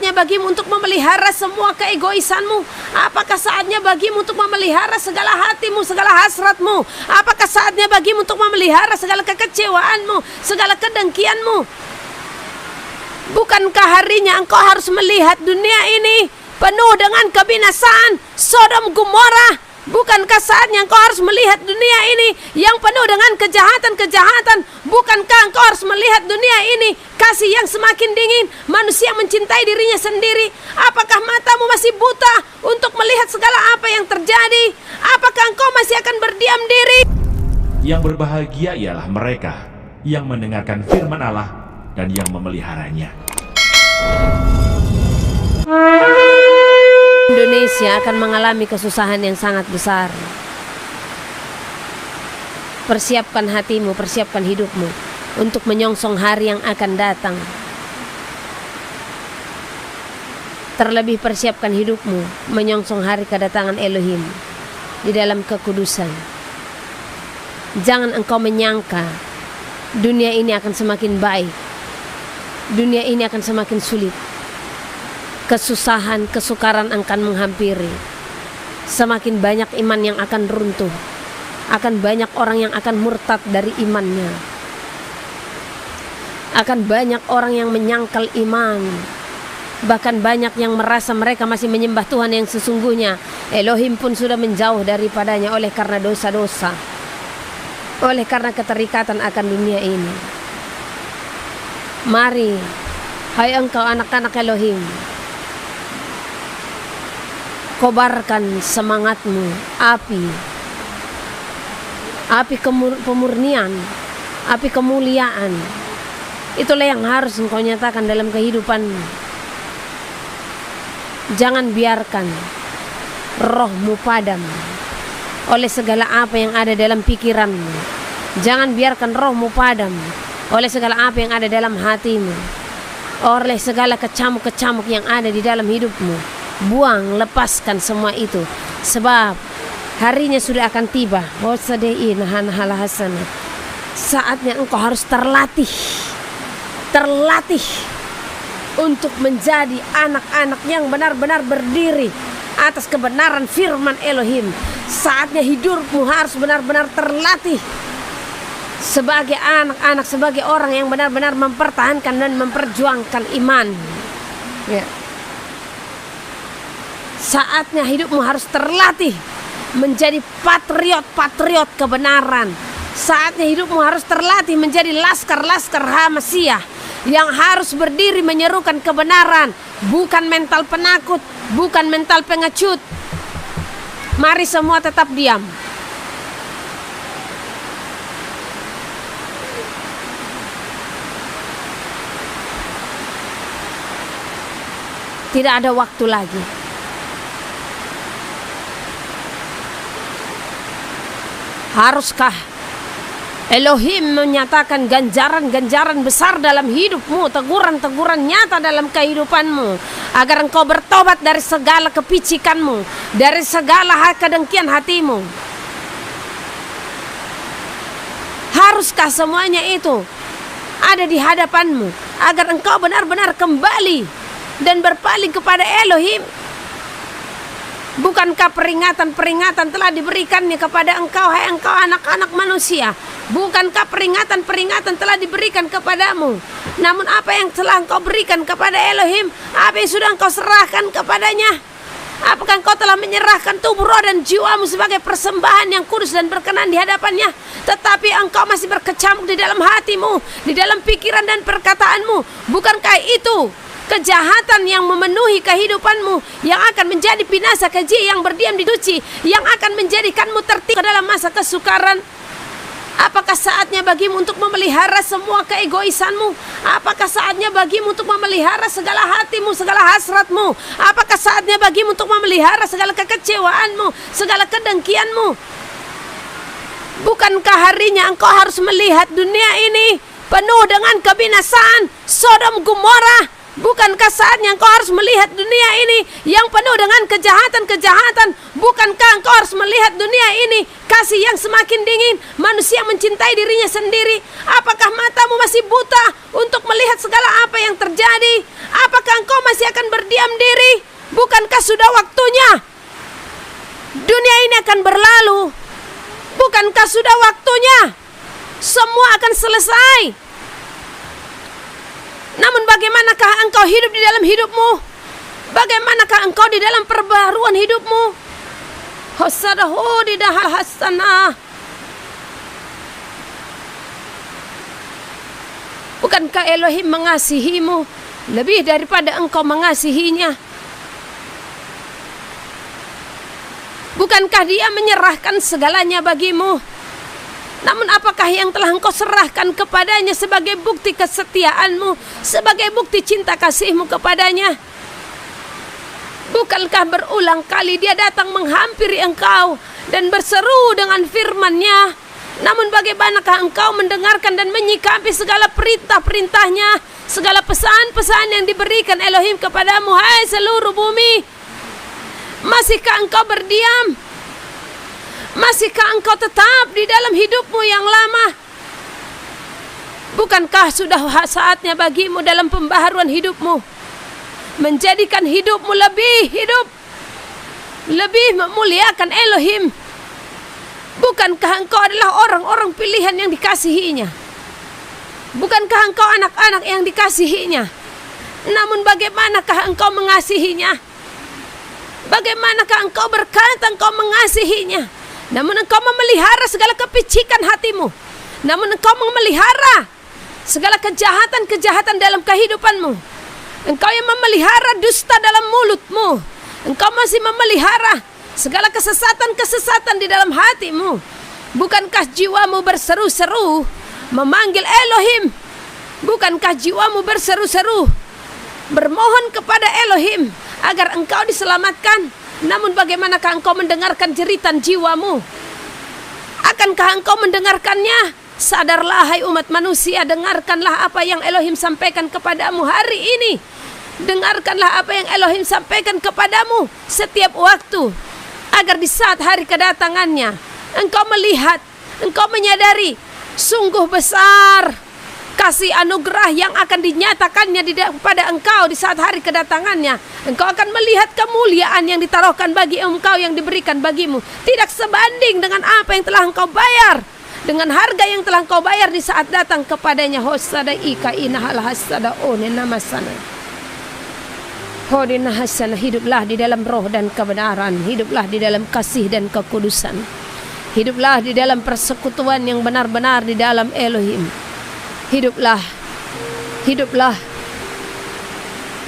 saatnya bagimu untuk memelihara semua keegoisanmu? Apakah saatnya bagimu untuk memelihara segala hatimu, segala hasratmu? Apakah saatnya bagimu untuk memelihara segala kekecewaanmu, segala kedengkianmu? Bukankah harinya engkau harus melihat dunia ini penuh dengan kebinasaan Sodom Gomora? Bukankah saatnya engkau harus melihat dunia ini yang penuh dengan kejahatan-kejahatan? Bukankah engkau harus melihat dunia ini kasih yang semakin dingin, manusia mencintai dirinya sendiri? Apakah matamu masih buta untuk melihat segala apa yang terjadi? Apakah engkau masih akan berdiam diri? Yang berbahagia ialah mereka yang mendengarkan firman Allah dan yang memeliharanya. Indonesia akan mengalami kesusahan yang sangat besar. Persiapkan hatimu, persiapkan hidupmu untuk menyongsong hari yang akan datang. Terlebih persiapkan hidupmu menyongsong hari kedatangan Elohim di dalam kekudusan. Jangan engkau menyangka dunia ini akan semakin baik. Dunia ini akan semakin sulit. Kesusahan, kesukaran akan menghampiri. Semakin banyak iman yang akan runtuh. Akan banyak orang yang akan murtad dari imannya. Akan banyak orang yang menyangkal iman. Bahkan banyak yang merasa mereka masih menyembah Tuhan yang sesungguhnya. Elohim pun sudah menjauh daripadanya oleh karena dosa-dosa. Oleh karena keterikatan akan dunia ini. Mari, hai engkau anak-anak Elohim, kobarkan semangatmu, api pemurnian, api kemuliaan. Itulah yang harus engkau nyatakan dalam kehidupanmu. Jangan biarkan rohmu padam oleh segala apa yang ada dalam pikiranmu. Jangan biarkan rohmu padam oleh segala apa yang ada dalam hatimu, oleh segala kecamuk-kecamuk yang ada di dalam hidupmu. Buang, lepaskan semua itu, sebab harinya sudah akan tiba. Saatnya engkau harus terlatih untuk menjadi anak-anak yang benar-benar berdiri atas kebenaran firman Elohim. Saatnya hidupmu harus benar-benar terlatih sebagai anak-anak, sebagai orang yang benar-benar mempertahankan dan memperjuangkan iman. Ya. Saatnya hidupmu harus terlatih menjadi patriot-patriot kebenaran. Saatnya hidupmu harus terlatih menjadi laskar-laskar Hamasiah yang harus berdiri menyerukan kebenaran, bukan mental penakut, bukan mental pengecut. Mari semua tetap diam. Tidak ada waktu lagi. Haruskah Elohim menyatakan ganjaran-ganjaran besar dalam hidupmu, teguran-teguran nyata dalam kehidupanmu, agar engkau bertobat dari segala kepicikanmu, dari segala kedengkian hatimu? Haruskah semuanya itu ada di hadapanmu, agar engkau benar-benar kembali dan berpaling kepada Elohim? Bukankah peringatan-peringatan telah diberikannya kepada engkau, hai engkau anak-anak manusia? Bukankah peringatan-peringatan telah diberikan kepadamu? Namun apa yang telah engkau berikan kepada Elohim? Apa yang sudah engkau serahkan kepadanya? Apakah engkau telah menyerahkan tubuh, roh, dan jiwamu sebagai persembahan yang kudus dan berkenan di hadapannya? Tetapi engkau masih berkecamuk di dalam hatimu, di dalam pikiran dan perkataanmu. Bukankah itu kejahatan yang memenuhi kehidupanmu, yang akan menjadi binasa keji yang berdiam di duci, yang akan menjadikanmu tertimpa dalam masa kesukaran? Apakah saatnya bagimu untuk memelihara semua keegoisanmu? Apakah saatnya bagimu untuk memelihara segala hatimu, segala hasratmu? Apakah saatnya bagimu untuk memelihara segala kekecewaanmu, segala kedengkianmu? Bukankah harinya engkau harus melihat dunia ini penuh dengan kebinasaan Sodom Gomora? Bukankah saatnya engkau harus melihat dunia ini yang penuh dengan kejahatan-kejahatan? Bukankah engkau harus melihat dunia ini kasih yang semakin dingin, manusia mencintai dirinya sendiri? Apakah matamu masih buta untuk melihat segala apa yang terjadi? Apakah engkau masih akan Bukankah sudah waktunya? Dunia ini akan berlalu. Bukankah sudah waktunya? Semua akan selesai. Namun bagaimanakah engkau hidup di dalam hidupmu? Bagaimanakah engkau di dalam perbaharuan hidupmu? Hosadahu didahal hasanah. Bukankah Elohim mengasihimu lebih daripada engkau mengasihinya? Bukankah Dia menyerahkan segalanya bagimu? Namun apakah yang telah engkau serahkan kepadanya sebagai bukti kesetiaanmu, sebagai bukti cinta kasihmu kepadanya? Bukankah berulang kali Dia datang menghampiri engkau dan berseru dengan firman-Nya? Namun bagaimanakah engkau mendengarkan dan menyikapi segala perintah-perintahnya, segala pesan-pesan yang diberikan Elohim kepadamu, hai seluruh bumi? Masihkah engkau berdiam? Masihkah engkau tetap di dalam hidupmu yang lama? Bukankah sudah saatnya bagimu dalam pembaharuan hidupmu menjadikan hidupmu lebih hidup, lebih memuliakan Elohim? Bukankah engkau adalah orang-orang pilihan yang dikasihinya? Bukankah engkau anak-anak yang dikasihinya? Namun bagaimanakah engkau mengasihinya? Bagaimanakah engkau berkata engkau mengasihinya? Namun engkau memelihara segala kepicikan hatimu. Namun engkau memelihara segala kejahatan-kejahatan dalam kehidupanmu. Engkau yang memelihara dusta dalam mulutmu. Engkau masih memelihara segala kesesatan-kesesatan di dalam hatimu. Bukankah jiwamu berseru-seru memanggil Elohim? Bukankah jiwamu berseru-seru bermohon kepada Elohim agar engkau diselamatkan? Namun bagaimanakah engkau mendengarkan jeritan jiwamu? Akankah engkau mendengarkannya? Sadarlah hai umat manusia, dengarkanlah apa yang Elohim sampaikan kepadamu hari ini. Dengarkanlah apa yang Elohim sampaikan kepadamu setiap waktu, agar di saat hari kedatangannya engkau melihat, engkau menyadari sungguh besar kasih anugerah yang akan dinyatakannya pada engkau di saat hari kedatangannya. Engkau akan melihat kemuliaan yang ditaruhkan bagi engkau, yang diberikan bagimu, tidak sebanding dengan apa yang telah engkau bayar, dengan harga yang telah engkau bayar di saat datang kepadanya. Hosada ika inahal hasada one namasana. Hodina hasana, hiduplah di dalam roh dan kebenaran, hiduplah di dalam kasih dan kekudusan, hiduplah di dalam persekutuan yang benar-benar di dalam Elohim. Hiduplah, hiduplah.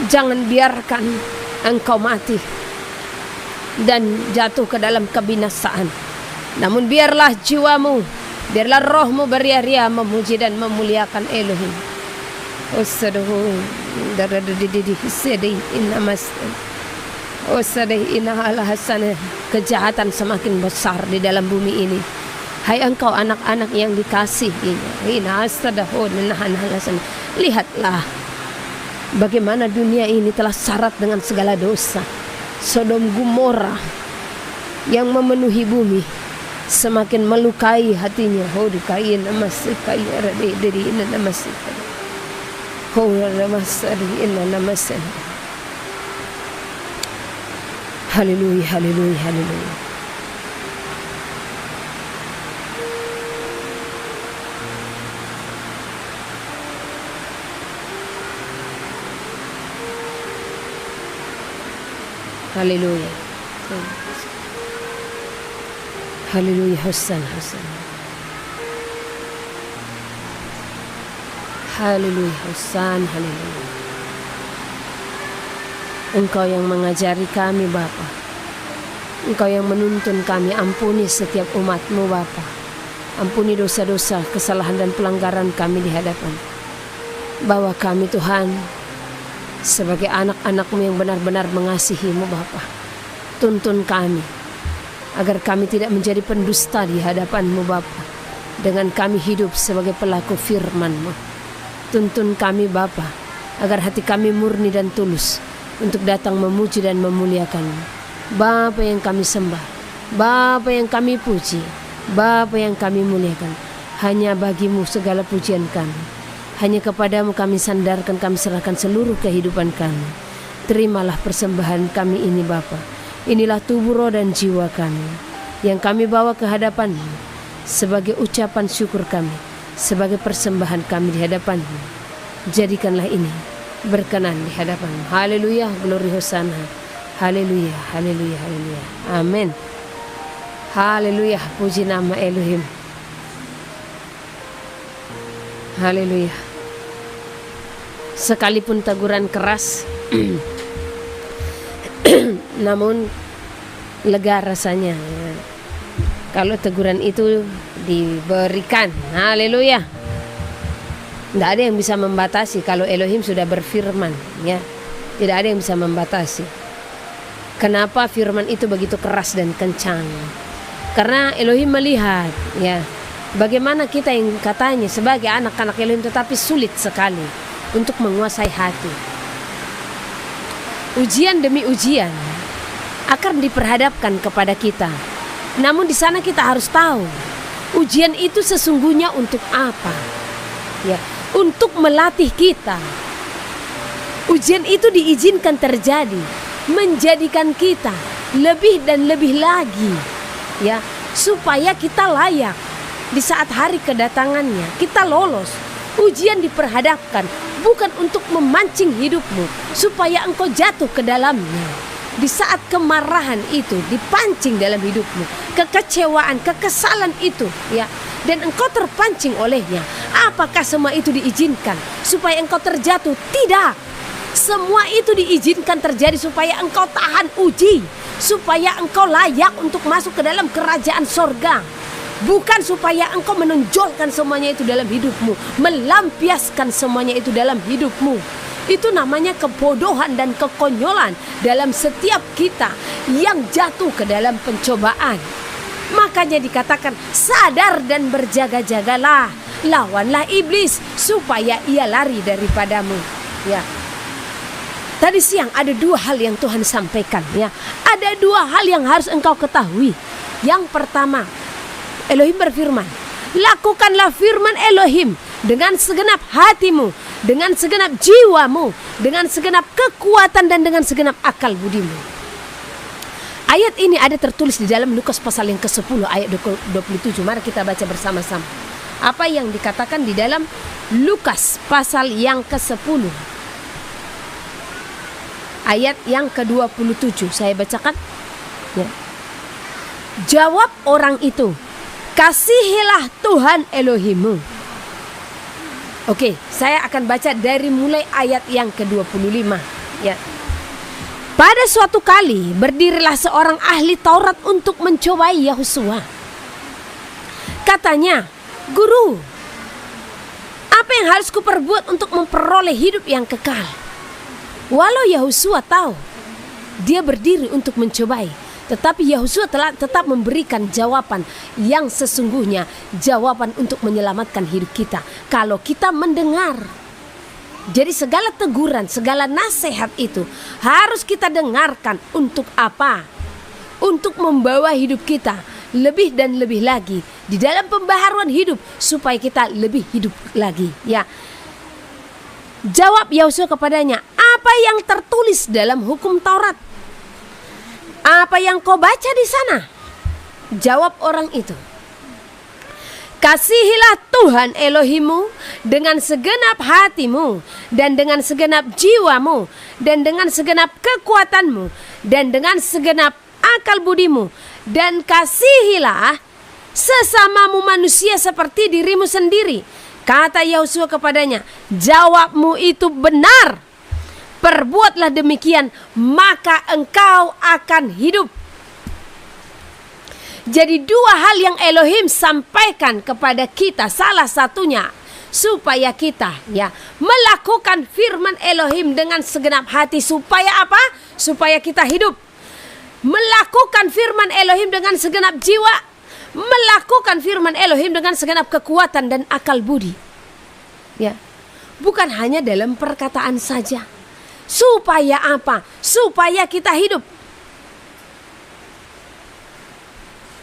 Jangan biarkan engkau mati dan jatuh ke dalam kebinasaan. Namun biarlah jiwamu, biarlah rohmu beria-ria memuji dan memuliakan Elohim. Osaduhu daradididi sedih inamas. Osadih inahala hasanah. Kejahatan semakin besar di dalam bumi ini. Hai engkau anak-anak yang dikasihinya, lihatlah bagaimana dunia ini telah syarat dengan segala dosa. Sodom Gomora yang memenuhi bumi semakin melukai hatinya. Haleluya, haleluya, haleluya. Haleluya. Haleluya, Hosan, Hosan. Haleluya, Hosan, haleluya. Engkau yang mengajari kami, Bapa. Engkau yang menuntun kami, ampuni setiap umat-Mu, Bapa. Ampuni dosa-dosa, kesalahan dan pelanggaran kami di hadapan. Bawa kami, Tuhan, sebagai anak-anak-Mu yang benar-benar mengasihi-Mu, Bapa. Tuntun kami agar kami tidak menjadi pendusta di hadapan-Mu, Bapa, dengan kami hidup sebagai pelaku firman-Mu. Tuntun kami, Bapa, agar hati kami murni dan tulus untuk datang memuji dan memuliakan-Mu. Bapa yang kami sembah, Bapa yang kami puji, Bapa yang kami muliakan, hanya bagi-Mu segala pujian kami. Hanya kepadamu kami sandarkan, kami serahkan seluruh kehidupan kami. Terimalah persembahan kami ini Bapa. Inilah tubuh, roh, dan jiwa kami yang kami bawa ke hadapan-Mu sebagai ucapan syukur kami, sebagai persembahan kami di hadapan-Mu. Jadikanlah ini berkenan di hadapan-Mu. Haleluya, glory hosana. Haleluya, haleluya, haleluya. Amin. Haleluya, puji nama Elohim. Haleluya. Sekalipun teguran keras namun lega rasanya kalau teguran itu diberikan. Haleluya. Tidak ada yang bisa membatasi kalau Elohim sudah berfirman, ya. Tidak ada yang bisa membatasi. Kenapa firman itu begitu keras dan kencang? Karena Elohim melihat, ya, bagaimana kita yang katanya sebagai anak-anak Elohim tetapi sulit sekali untuk menguasai hati. Ujian demi ujian akan diperhadapkan kepada kita. Namun di sana kita harus tahu ujian itu sesungguhnya untuk apa? Ya, untuk melatih kita. Ujian itu diizinkan terjadi menjadikan kita lebih dan lebih lagi, ya, supaya kita layak di saat hari kedatangannya. Kita lolos. Ujian diperhadapkan bukan untuk memancing hidupmu supaya engkau jatuh ke dalamnya. Di saat kemarahan itu dipancing dalam hidupmu, kekecewaan, kekesalan itu, ya, dan engkau terpancing olehnya. Apakah semua itu diizinkan supaya engkau terjatuh? Tidak. Semua itu diizinkan terjadi supaya engkau tahan uji, supaya engkau layak untuk masuk ke dalam kerajaan sorga. Bukan supaya engkau menonjolkan semuanya itu dalam hidupmu, melampiaskan semuanya itu dalam hidupmu. Itu namanya kebodohan dan kekonyolan dalam setiap kita yang jatuh ke dalam pencobaan. Makanya dikatakan sadar dan berjaga-jagalah, lawanlah iblis supaya ia lari daripadamu. Ya. Tadi siang ada dua hal yang Tuhan sampaikan, ya. Ada dua hal yang harus engkau ketahui. Yang pertama, Elohim berfirman, lakukanlah firman Elohim dengan segenap hatimu, dengan segenap jiwamu, dengan segenap kekuatan dan dengan segenap akal budimu. Ayat ini ada tertulis di dalam Lukas pasal yang ke-10 ayat 27. Mari kita baca bersama-sama. Apa yang dikatakan di dalam Lukas pasal yang ke-10 ayat yang ke-27. Saya bacakan, ya. Jawab orang itu, kasihilah Tuhan Elohimmu. Oke, saya akan baca dari mulai ayat yang ke-25, ya. Pada suatu kali berdirilah seorang ahli Taurat untuk mencobai Yahusua. Katanya, "Guru, apa yang harus kuperbuat untuk memperoleh hidup yang kekal?" Walau Yahusua tahu dia berdiri untuk mencobai, tetapi Yahusua telah tetap memberikan jawaban yang sesungguhnya, jawaban untuk menyelamatkan hidup kita kalau kita mendengar. Jadi segala teguran, segala nasihat itu harus kita dengarkan. Untuk apa? Untuk membawa hidup kita lebih dan lebih lagi di dalam pembaharuan hidup supaya kita lebih hidup lagi, ya. Jawab Yahusua kepadanya, apa yang tertulis dalam hukum Taurat? Apa yang kau baca di sana? Jawab orang itu, kasihilah Tuhan Elohimmu dengan segenap hatimu, dan dengan segenap jiwamu, dan dengan segenap kekuatanmu, dan dengan segenap akal budimu, dan kasihilah sesamamu manusia seperti dirimu sendiri. Kata Yahusua kepadanya, jawabmu itu benar. Perbuatlah demikian, maka engkau akan hidup. Jadi dua hal yang Elohim sampaikan kepada kita, salah satunya supaya kita, ya, melakukan firman Elohim dengan segenap hati. Supaya apa? Supaya kita hidup. Melakukan firman Elohim dengan segenap jiwa, melakukan firman Elohim dengan segenap kekuatan dan akal budi, ya. Bukan hanya dalam perkataan saja. Supaya apa? Supaya kita hidup.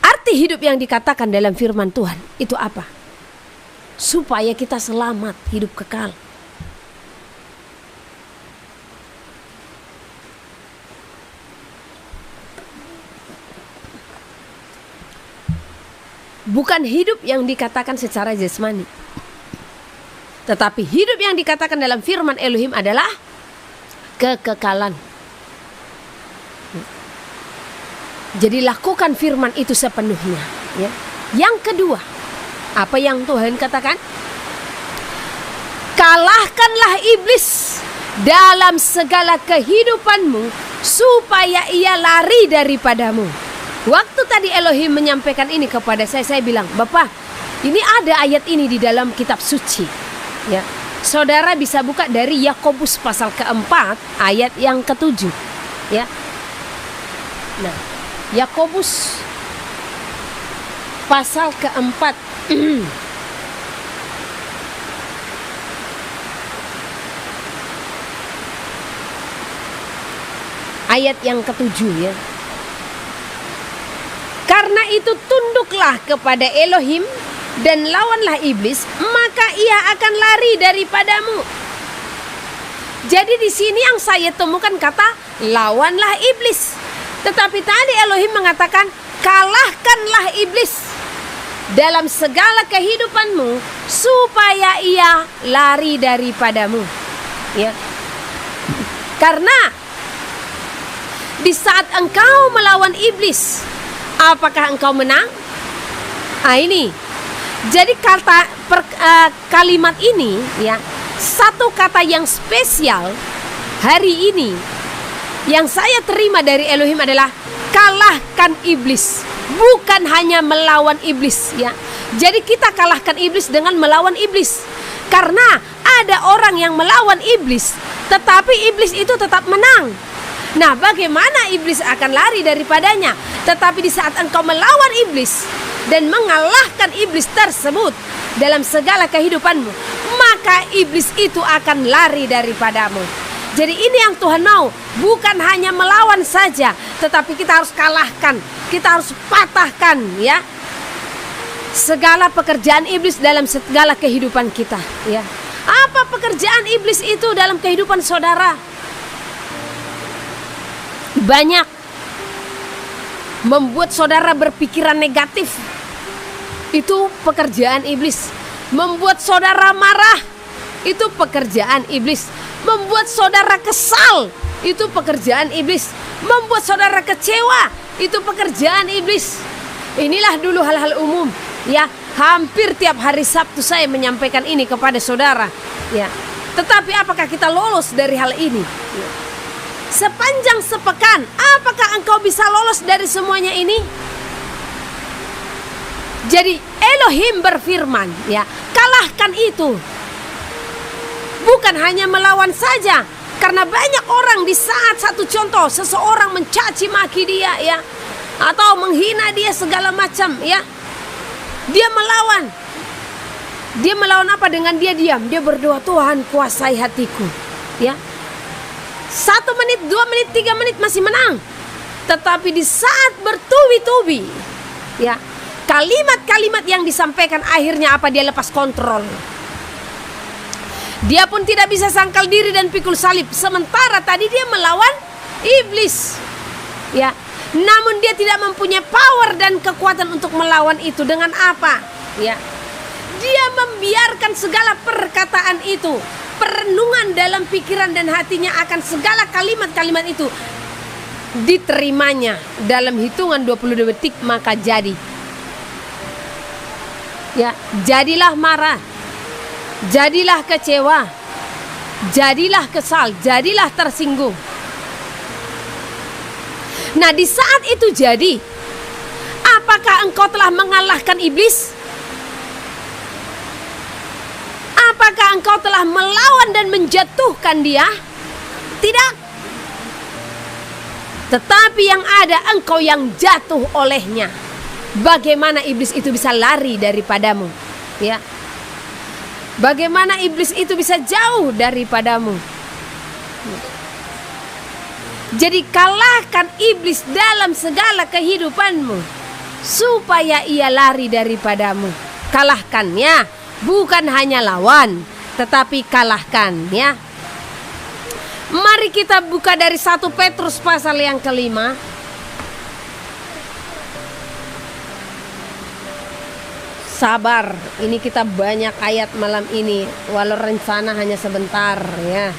Arti hidup yang dikatakan dalam firman Tuhan itu apa? Supaya kita selamat, hidup kekal. bukan hidup yang dikatakan secara jasmani, tetapi hidup yang dikatakan dalam firman Elohim adalah kekekalan. Jadi lakukan firman itu sepenuhnya, ya. Yang kedua, apa yang Tuhan katakan? Kalahkanlah iblis dalam segala kehidupanmu supaya ia lari daripadamu. Waktu tadi Elohim menyampaikan ini kepada saya bilang, Bapak, ini ada ayat ini di dalam kitab suci, ya. Saudara bisa buka dari Yakobus pasal keempat ayat yang ke-7, ya. Nah, Yakobus pasal keempat ayat yang ke-7, ya. Karena itu tunduklah kepada Elohim dan lawanlah iblis, maka ia akan lari daripadamu. Jadi di sini yang saya temukan kata lawanlah iblis. Tetapi tadi Elohim mengatakan kalahkanlah iblis dalam segala kehidupanmu supaya ia lari daripadamu, ya. Karena di saat engkau melawan iblis, apakah engkau menang? Ini. Jadi kalimat ini, ya, satu kata yang spesial hari ini yang saya terima dari Elohim adalah kalahkan iblis, bukan hanya melawan iblis, ya. Jadi kita kalahkan iblis dengan melawan iblis. Karena ada orang yang melawan iblis, tetapi iblis itu tetap menang. Nah, bagaimana iblis akan lari daripadanya? Tetapi di saat engkau melawan iblis dan mengalahkan iblis tersebut dalam segala kehidupanmu, maka iblis itu akan lari daripadamu. Jadi ini yang Tuhan mau, bukan hanya melawan saja, tetapi kita harus kalahkan, kita harus patahkan, ya, segala pekerjaan iblis dalam segala kehidupan kita, ya. Apa pekerjaan iblis itu dalam kehidupan saudara? Banyak. Membuat saudara berpikiran negatif, itu pekerjaan iblis. Membuat saudara marah, itu pekerjaan iblis. Membuat saudara kesal, itu pekerjaan iblis. Membuat saudara kecewa, itu pekerjaan iblis. Inilah dulu hal-hal umum, ya. Hampir tiap hari Sabtu saya menyampaikan ini kepada saudara, ya. Tetapi apakah kita lolos dari hal ini? Sepanjang sepekan, apakah engkau bisa lolos dari semuanya ini? Jadi Elohim berfirman, ya, kalahkan itu. Bukan hanya melawan saja, karena banyak orang di saat satu contoh seseorang mencaci maki dia, ya, atau menghina dia segala macam, ya, dia melawan. Dia melawan apa? Dengan dia diam, dia berdoa, Tuhan kuasai hatiku, ya. 1 menit, 2 menit, 3 menit masih menang. Tetapi di saat bertubi-tubi, ya, kalimat-kalimat yang disampaikan akhirnya apa? Dia lepas kontrol. Dia pun tidak bisa sangkal diri dan pikul salib. Sementara tadi dia melawan iblis, ya. Namun dia tidak mempunyai power dan kekuatan untuk melawan itu. Dengan apa? Ya, dia membiarkan segala perkataan itu, perenungan dalam pikiran dan hatinya akan segala kalimat-kalimat itu diterimanya dalam hitungan 22 detik, maka jadi. Ya, jadilah marah, jadilah kecewa, jadilah kesal, jadilah tersinggung. Nah, di saat itu jadi, apakah engkau telah mengalahkan iblis? Apakah engkau telah melawan dan menjatuhkan dia? Tidak. Tetapi yang ada engkau yang jatuh olehnya. Bagaimana iblis itu bisa lari daripadamu, ya? Bagaimana iblis itu bisa jauh daripadamu? Jadi kalahkan iblis dalam segala kehidupanmu supaya ia lari daripadamu. Kalahkannya, bukan hanya lawan, tetapi kalahkan, ya. Mari kita buka dari 1 Petrus pasal yang ke-5. sabar. Ini kita banyak ayat malam ini, walau rencana hanya sebentar ya.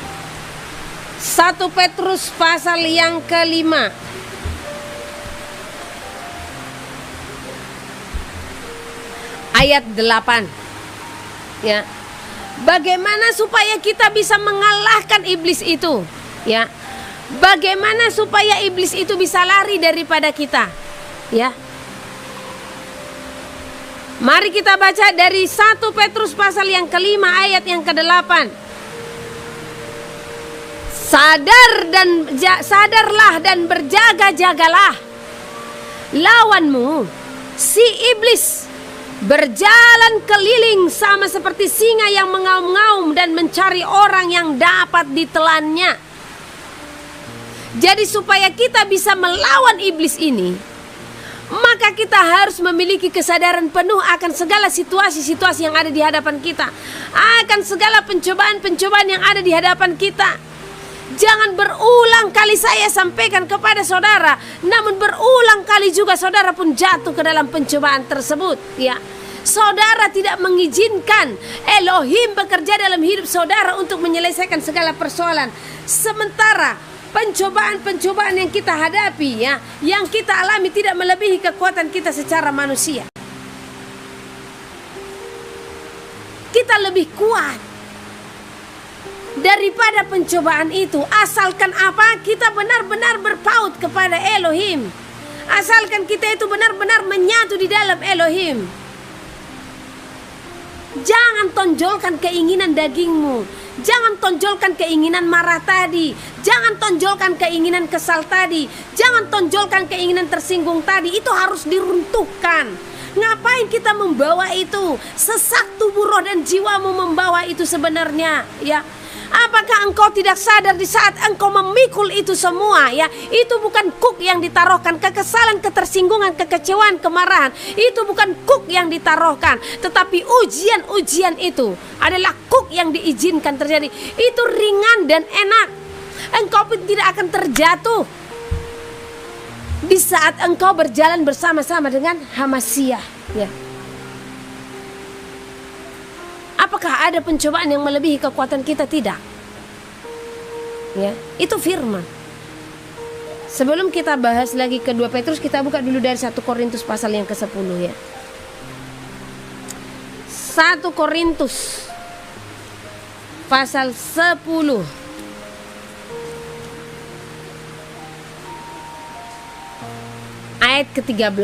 1 Petrus pasal yang ke-5 ayat 8 ya. Bagaimana supaya kita bisa mengalahkan iblis itu ya? Bagaimana supaya iblis itu bisa lari daripada kita ya? Mari kita baca dari 1 Petrus pasal yang ke-5 ayat yang ke-8. Sadarlah dan berjaga-jagalah. Lawanmu si iblis berjalan keliling sama seperti singa yang mengaum-ngaum dan mencari orang yang dapat ditelannya. Jadi supaya kita bisa melawan iblis ini, maka kita harus memiliki kesadaran penuh akan segala situasi-situasi yang ada di hadapan kita, akan segala pencobaan-pencobaan yang ada di hadapan kita. Jangan berulang kali saya sampaikan kepada saudara, namun berulang kali juga saudara pun jatuh ke dalam pencobaan tersebut ya. Saudara tidak mengizinkan Elohim bekerja dalam hidup saudara untuk menyelesaikan segala persoalan. Sementara pencobaan-pencobaan yang kita hadapi ya, yang kita alami tidak melebihi kekuatan kita secara manusia. Kita lebih kuat daripada pencobaan itu, asalkan apa? Kita benar-benar berpaut kepada Elohim. Asalkan kita itu benar-benar menyatu di dalam Elohim. Jangan tonjolkan keinginan dagingmu. Jangan tonjolkan keinginan marah tadi. Jangan tonjolkan keinginan kesal tadi. Jangan tonjolkan keinginan tersinggung tadi. Itu harus diruntuhkan. Ngapain kita membawa itu? Sesak tubuh roh dan jiwamu membawa itu sebenarnya ya. Apakah engkau tidak sadar di saat engkau memikul itu semua ya? Itu bukan kuk yang ditaruhkan, kekesalan, ketersinggungan, kekecewaan, kemarahan. Itu bukan kuk yang ditaruhkan, tetapi ujian-ujian itu adalah kuk yang diizinkan terjadi. Itu ringan dan enak. Engkau pun tidak akan terjatuh di saat engkau berjalan bersama-sama dengan Hamasiah ya. Apakah ada pencobaan yang melebihi kekuatan kita? Tidak. Ya, itu firman. Sebelum kita bahas lagi ke 2 Petrus, kita buka dulu dari 1 Korintus pasal yang ke-10 ya. 1 Korintus pasal 10 ayat ke-13.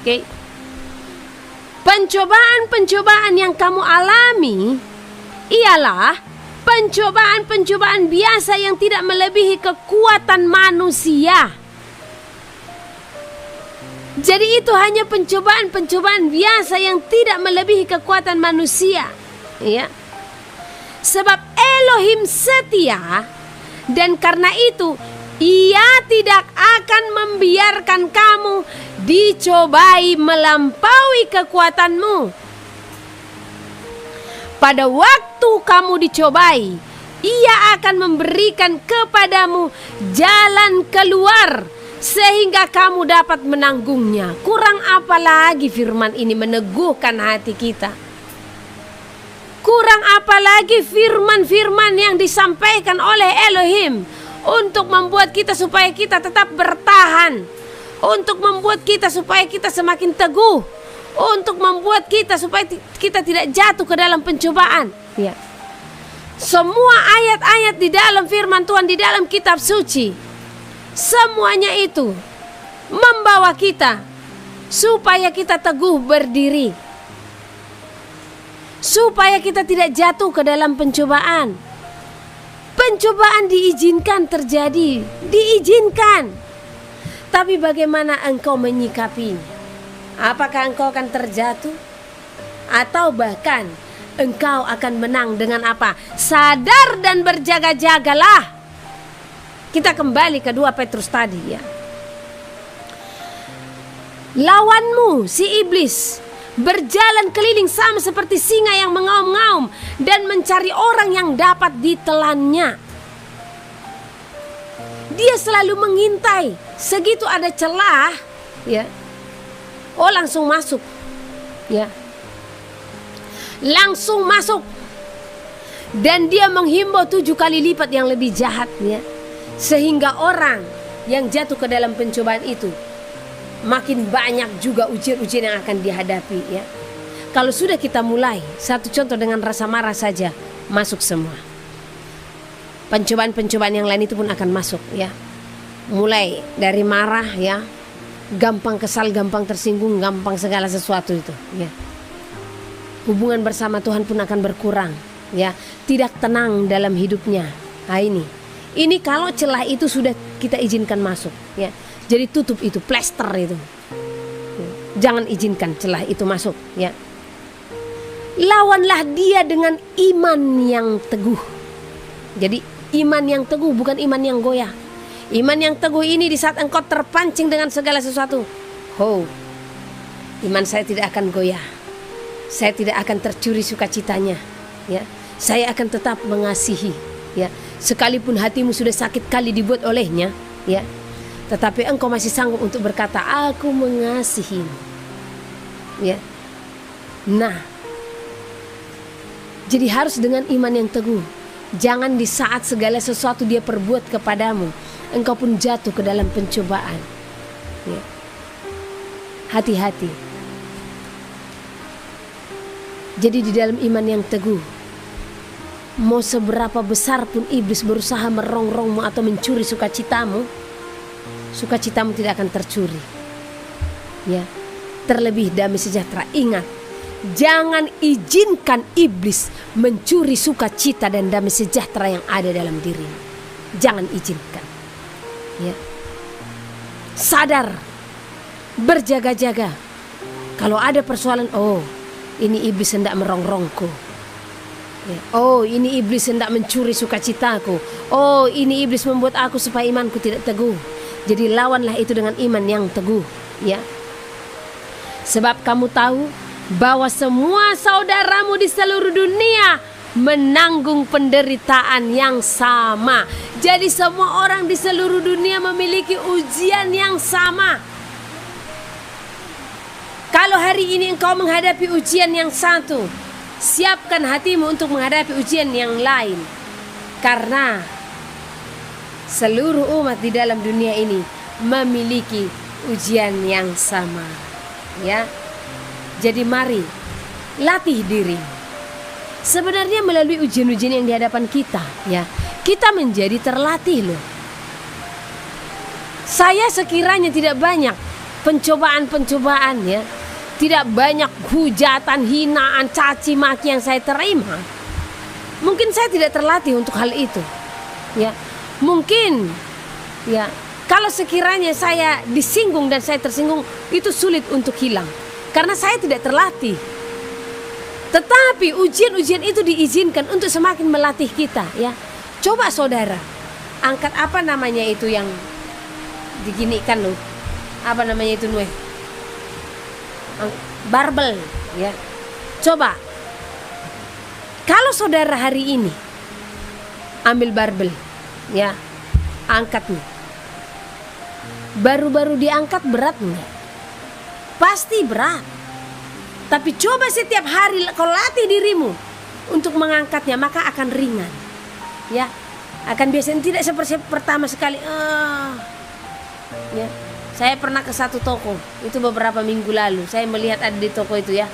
Oke. Pencobaan-pencobaan yang kamu alami ialah pencobaan-pencobaan biasa yang tidak melebihi kekuatan manusia. Jadi itu hanya pencobaan-pencobaan biasa yang tidak melebihi kekuatan manusia, ya. Sebab Elohim setia, dan karena itu Ia tidak akan membiarkan kamu dicobai melampaui kekuatanmu. Pada waktu kamu dicobai, Ia akan memberikan kepadamu jalan keluar sehingga kamu dapat menanggungnya. Kurang apa lagi firman ini meneguhkan hati kita? Kurang apa lagi firman-firman yang disampaikan oleh Elohim untuk membuat kita supaya kita tetap bertahan, untuk membuat kita supaya kita semakin teguh, untuk membuat kita supaya kita tidak jatuh ke dalam pencobaan. Ya. Semua ayat-ayat di dalam firman Tuhan, di dalam kitab suci, semuanya itu membawa kita supaya kita teguh berdiri, supaya kita tidak jatuh ke dalam pencobaan. Pencobaan diizinkan terjadi, diizinkan. Tapi bagaimana engkau menyikapinya? Apakah engkau akan terjatuh? Atau bahkan engkau akan menang dengan apa? Sadar dan berjaga-jagalah. Kita kembali ke 2 Petrus tadi ya. Lawanmu si iblis berjalan keliling sama seperti singa yang mengaum-ngaum dan mencari orang yang dapat ditelannya. Dia selalu mengintai segitu ada celah ya. Oh, langsung masuk. Ya. Langsung masuk. Dan dia menghimbau 7 kali lipat yang lebih jahat, ya. Sehingga orang yang jatuh ke dalam pencobaan itu makin banyak juga ujian-ujian yang akan dihadapi, ya. Kalau sudah kita mulai, satu contoh dengan rasa marah saja, masuk semua. Pencobaan-pencobaan yang lain itu pun akan masuk, ya. Mulai dari marah, ya, gampang kesal, gampang tersinggung, gampang segala sesuatu itu, ya. Hubungan bersama Tuhan pun akan berkurang, ya. Tidak tenang dalam hidupnya. Nah, ini kalau celah itu sudah kita izinkan masuk, ya. Jadi tutup itu, plester itu. Jangan izinkan celah itu masuk, ya. Lawanlah dia dengan iman yang teguh. Jadi iman yang teguh, bukan iman yang goyah. Iman yang teguh ini di saat engkau terpancing dengan segala sesuatu, iman saya tidak akan goyah. Saya tidak akan tercuri sukacitanya, ya. Saya akan tetap mengasihi, ya. Sekalipun hatimu sudah sakit kali dibuat olehnya, ya, tetapi engkau masih sanggup untuk berkata, aku mengasihimu, ya. Nah, jadi harus dengan iman yang teguh. Jangan di saat segala sesuatu dia perbuat kepadamu, engkau pun jatuh ke dalam pencobaan, ya. Hati-hati. Jadi di dalam iman yang teguh, mau seberapa besar pun iblis berusaha merongrongmu atau mencuri sukacitamu tidak akan tercuri, ya. Terlebih damai sejahtera. Ingat, jangan izinkan iblis mencuri sukacita dan damai sejahtera yang ada dalam dirimu. Jangan izinkan, ya. Sadar, berjaga-jaga. Kalau ada persoalan, ini iblis hendak merongrongku, ya. Ini iblis hendak mencuri sukacitaku. Ini iblis membuat aku supaya imanku tidak teguh. Jadi lawanlah itu dengan iman yang teguh, ya. Sebab kamu tahu bahwa semua saudaramu di seluruh dunia menanggung penderitaan yang sama. Jadi semua orang di seluruh dunia memiliki ujian yang sama. Kalau hari ini engkau menghadapi ujian yang satu, siapkan hatimu untuk menghadapi ujian yang lain. Karena seluruh umat di dalam dunia ini memiliki ujian yang sama, ya. Jadi mari latih diri. Sebenarnya melalui ujian-ujian yang di hadapan kita, ya, kita menjadi terlatih loh. Saya sekiranya tidak banyak pencobaan-pencobaan, ya, tidak banyak hujatan, hinaan, caci maki yang saya terima, mungkin saya tidak terlatih untuk hal itu, ya. Mungkin, ya, kalau sekiranya saya disinggung dan saya tersinggung, itu sulit untuk hilang karena saya tidak terlatih. Tetapi ujian-ujian itu diizinkan untuk semakin melatih kita, ya. Coba saudara, angkat apa namanya itu yang diginikan loh, apa namanya itu Nuh? Barbel, ya. Coba, kalau saudara hari ini ambil barbel, ya, angkat nih. Baru-baru diangkat berat nih, pasti berat. Tapi coba setiap hari kau latih dirimu untuk mengangkatnya, maka akan ringan, ya. Akan biasanya tidak seperti pertama sekali. Ya. Saya pernah ke satu toko, itu beberapa minggu lalu. Saya melihat ada di toko itu, ya.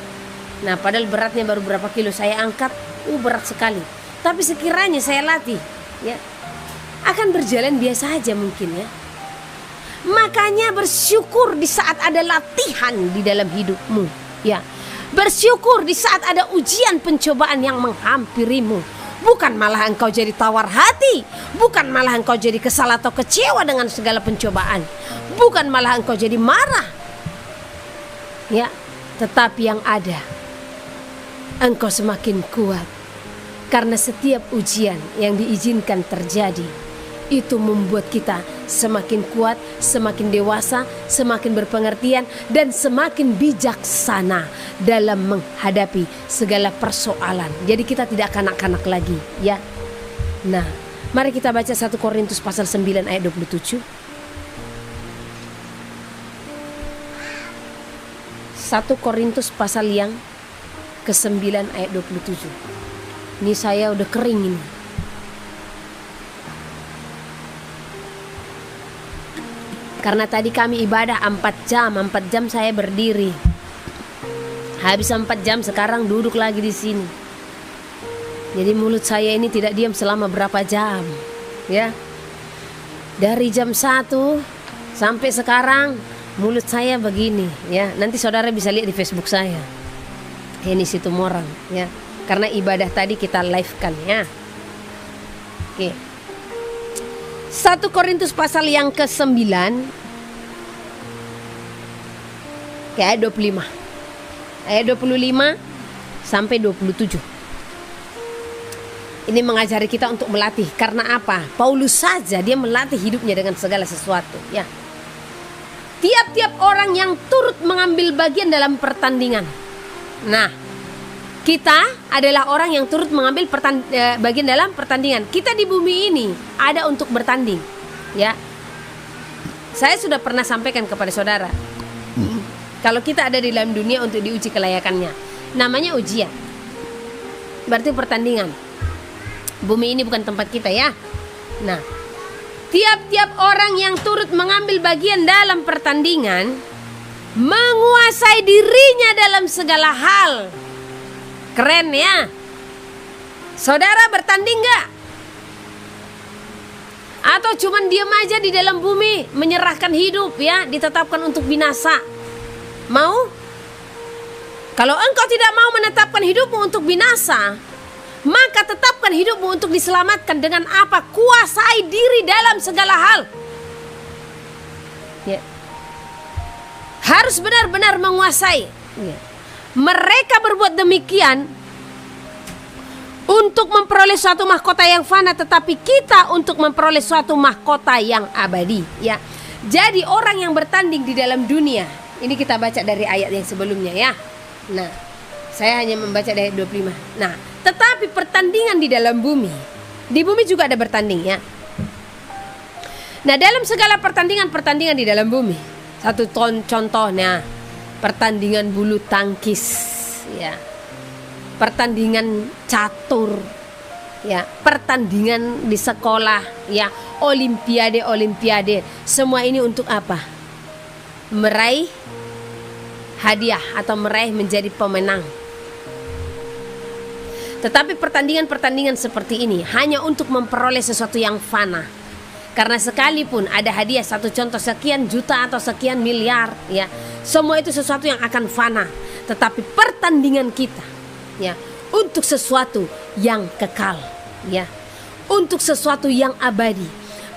Nah, padahal beratnya baru berapa kilo. Saya angkat, berat sekali. Tapi sekiranya saya latih, ya, akan berjalan biasa aja mungkin, ya. Makanya bersyukur di saat ada latihan di dalam hidupmu, ya. Bersyukur di saat ada ujian pencobaan yang menghampirimu. Bukan malah engkau jadi tawar hati, bukan malah engkau jadi kesal atau kecewa dengan segala pencobaan, bukan malah engkau jadi marah, ya. Tetapi yang ada, engkau semakin kuat. Karena setiap ujian yang diizinkan terjadi, itu membuat kita semakin kuat, semakin dewasa, semakin berpengertian, dan semakin bijaksana dalam menghadapi segala persoalan. Jadi kita tidak kanak-kanak lagi, ya. Nah, mari kita baca 1 Korintus pasal 9 ayat 27. 1 Korintus pasal yang ke-9 ayat 27. Ini saya udah kering ini. Karena tadi kami ibadah 4 jam saya berdiri. Habis 4 jam sekarang duduk lagi di sini. Jadi mulut saya ini tidak diam selama berapa jam, ya. Dari jam 1 sampai sekarang mulut saya begini, ya. Nanti saudara bisa lihat di Facebook saya. Ini Situmorang, ya. Karena ibadah tadi kita live-kan, ya. Oke. 1 Korintus pasal yang ke-9 ayat 25. Ayat 25 sampai 27. Ini mengajari kita untuk melatih. Karena apa? Paulus saja dia melatih hidupnya dengan segala sesuatu, ya. Tiap-tiap orang yang turut mengambil bagian dalam pertandingan. Nah, kita adalah orang yang turut mengambil bagian dalam pertandingan. Kita di bumi ini ada untuk bertanding, ya. Saya sudah pernah sampaikan kepada saudara, kalau kita ada di dalam dunia untuk diuji kelayakannya, namanya ujian. Berarti pertandingan. Bumi ini bukan tempat kita, ya. Nah, tiap-tiap orang yang turut mengambil bagian dalam pertandingan menguasai dirinya dalam segala hal. Keren, ya. Saudara bertanding gak? Atau cuman diam aja di dalam bumi, menyerahkan hidup, ya, ditetapkan untuk binasa? Mau? Kalau engkau tidak mau menetapkan hidupmu untuk binasa, maka tetapkan hidupmu untuk diselamatkan dengan apa? Kuasai diri dalam segala hal, ya. Harus benar-benar menguasai, ya. Mereka berbuat demikian untuk memperoleh suatu mahkota yang fana, tetapi kita untuk memperoleh suatu mahkota yang abadi, ya. Jadi orang yang bertanding di dalam dunia, ini kita baca dari ayat yang sebelumnya, ya. Nah, saya hanya membaca dari ayat 25. Nah, tetapi pertandingan di dalam bumi, di bumi juga ada bertanding, ya. Nah, dalam segala pertandingan di dalam bumi, satu contohnya pertandingan bulu tangkis, ya. Pertandingan catur, ya. Pertandingan di sekolah, ya. Olimpiade. Semua ini untuk apa? Meraih hadiah atau meraih menjadi pemenang. Tetapi pertandingan seperti ini hanya untuk memperoleh sesuatu yang fana. Karena sekalipun ada hadiah, satu contoh sekian juta atau sekian miliar, ya, semua itu sesuatu yang akan fana. Tetapi pertandingan kita, ya, untuk sesuatu yang kekal, ya, untuk sesuatu yang abadi.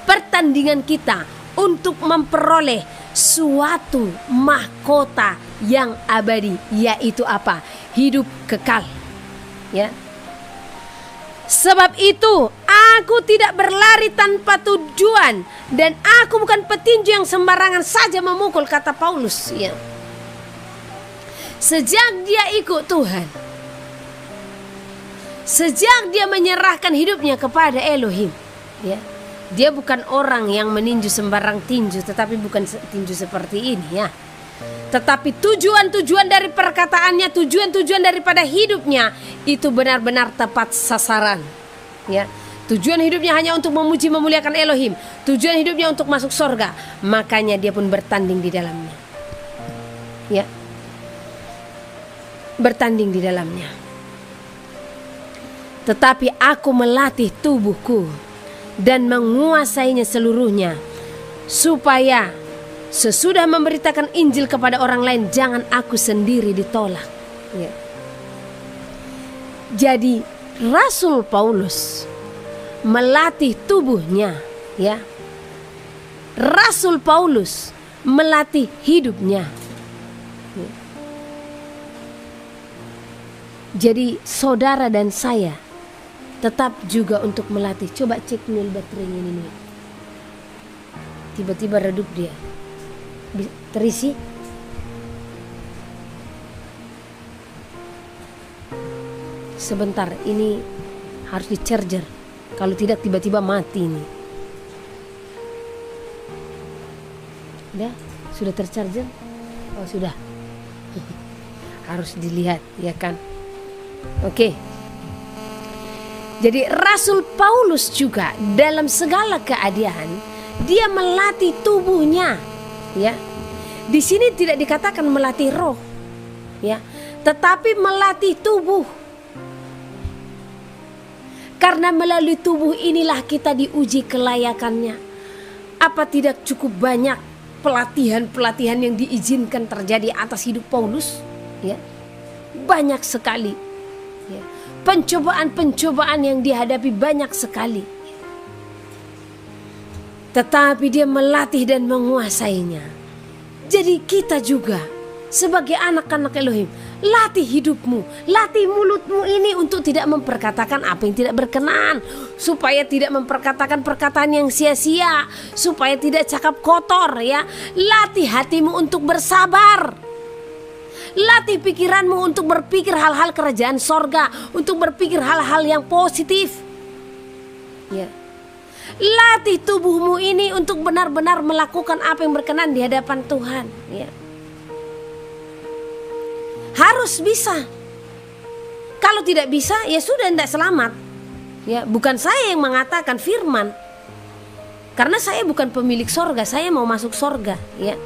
Pertandingan kita untuk memperoleh suatu mahkota yang abadi, yaitu apa? Hidup kekal, ya. Sebab itu aku tidak berlari tanpa tujuan, dan aku bukan petinju yang sembarangan saja memukul, kata Paulus, ya. Sejak dia ikut Tuhan, sejak dia menyerahkan hidupnya kepada Elohim, ya, dia bukan orang yang meninju sembarang tinju, tetapi bukan tinju seperti ini, ya. Tetapi tujuan-tujuan dari perkataannya, tujuan-tujuan daripada hidupnya itu benar-benar tepat sasaran, ya. Tujuan hidupnya hanya untuk memuji memuliakan Elohim. Tujuan hidupnya untuk masuk surga. Makanya dia pun bertanding di dalamnya, ya. Bertanding di dalamnya. Tetapi aku melatih tubuhku dan menguasainya seluruhnya, supaya sesudah memberitakan Injil kepada orang lain, jangan aku sendiri ditolak, ya. Jadi Rasul Paulus melatih tubuhnya, ya. Rasul Paulus melatih hidupnya, ya. Jadi saudara dan saya tetap juga untuk melatih. Coba cek nil baterainya ini. Tiba-tiba redup dia. Terisi. Sebentar, ini harus di charger. Kalau tidak tiba-tiba mati ini. Udah? Sudah tercharger? Oh sudah. Harus dilihat, ya kan? Oke. Jadi Rasul Paulus juga dalam segala keadaan dia melatih tubuhnya, ya. Di sini tidak dikatakan melatih roh, ya, tetapi melatih tubuh. Karena melalui tubuh inilah kita diuji kelayakannya. Apa tidak cukup banyak pelatihan-pelatihan yang diizinkan terjadi atas hidup Paulus? Ya, banyak sekali. Ya. Pencobaan-pencobaan yang dihadapi banyak sekali. Tetapi dia melatih dan menguasainya. Jadi kita juga sebagai anak-anak Elohim, latih hidupmu, latih mulutmu ini untuk tidak memperkatakan apa yang tidak berkenan, supaya tidak memperkatakan perkataan yang sia-sia, supaya tidak cakap kotor, ya. Latih hatimu untuk bersabar. Latih pikiranmu untuk berpikir hal-hal kerajaan sorga, untuk berpikir hal-hal yang positif, ya. Latih tubuhmu ini untuk benar-benar melakukan apa yang berkenan di hadapan Tuhan, ya. Harus bisa. Kalau tidak bisa, ya sudah, tidak selamat. Ya, bukan saya yang mengatakan, firman. Karena saya bukan pemilik sorga, saya mau masuk sorga, ya.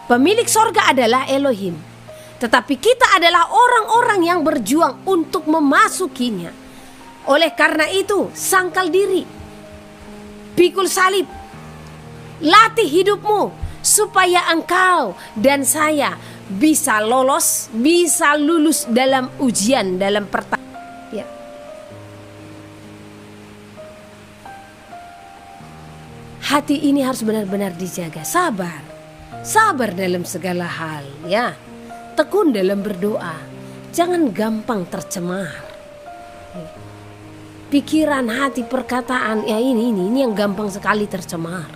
Pemilik sorga adalah Elohim. Tetapi kita adalah orang-orang yang berjuang untuk memasukinya. Oleh karena itu, sangkal diri, pikul salib, latih hidupmu supaya engkau dan saya bisa lolos, bisa lulus dalam ujian, dalam pertanyaan. Ya. Hati ini harus benar-benar dijaga, sabar. Sabar dalam segala hal, ya. Tekun dalam berdoa. Jangan gampang tercemar. Pikiran, hati, perkataan, ya ini yang gampang sekali tercemar.